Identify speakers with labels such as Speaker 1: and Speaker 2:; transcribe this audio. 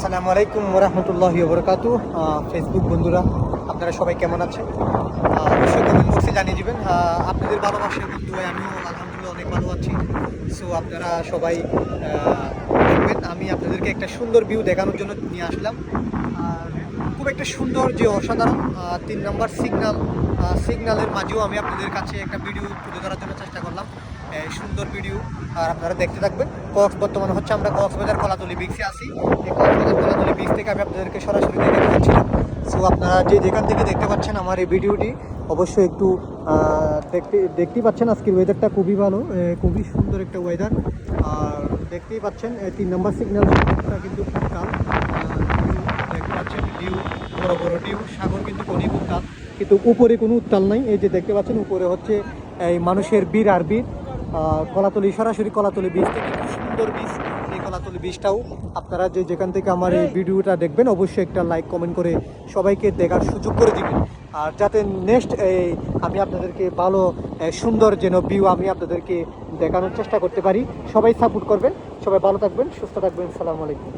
Speaker 1: আসসালামু আলাইকুম ওরহমতুল্লাহি ওবরকাতু। ফেসবুক বন্ধুরা, আপনারা সবাই কেমন আছেন? অবশ্যই কমেন্ট বক্সে জানিয়ে দিবেন। আপনাদের ভালোবাসার বন্ধু হয়ে আমিও আলহামদুলিল্লাহ অনেক ভালো আছি। সো আপনারা সবাই দেখবেন, আমি আপনাদেরকে একটা সুন্দর ভিউ দেখানোর জন্য নিয়ে আসলাম। আর খুব একটা সুন্দর যে অসাধারণ 3 নম্বর সিগন্যালের মাঝেও আমি আপনাদের কাছে একটা ভিডিও তুলে ধরার জন্য চেষ্টা করলাম। সুন্দর ভিডিও, আর আপনারা দেখতে থাকবেন। বর্তমানে হচ্ছে আমরা কক্সবাজার কলাতলি বিচে আছি। এই কক্সবাজার কলাতলি বিচ থেকে আমি আপনাদেরকে সরাসরি দেখে দেখাচ্ছিলাম। সো আপনারা যেখান থেকে দেখতে পাচ্ছেন আমার এই ভিডিওটি, অবশ্যই একটু দেখতেই পাচ্ছেন আজকের ওয়েদারটা খুবই ভালো, খুবই সুন্দর একটা ওয়েদার। আর দেখতেই পাচ্ছেন 3 নম্বর সিগন্যালটা কিন্তু কাল দেখতে পাচ্ছেন ডিউ, বড় বড় ডিউ, সাগর কিন্তু অনেক উত্তাল, কিন্তু উপরে কোনো উত্তাল নাই। এই যে দেখতে পাচ্ছেন উপরে হচ্ছে এই মানুষের বীর আর বীর। কলাতলি, সরাসরি কলাতলি বিচ থেকে খুব সুন্দর বিচ। এই কলাতলি বিচটাও আপনারা যেখান থেকে আমার এই ভিডিওটা দেখবেন, অবশ্যই একটা লাইক কমেন্ট করে সবাইকে দেখার সুযোগ করে দিবেন। আর যাতে নেক্সট আমি আপনাদেরকে ভালো সুন্দর যেন ভিউ আমি আপনাদেরকে দেখানোর চেষ্টা করতে পারি। সবাই সাপোর্ট করবেন, সবাই ভালো থাকবেন, সুস্থ থাকবেন। সালামু আলাইকুম।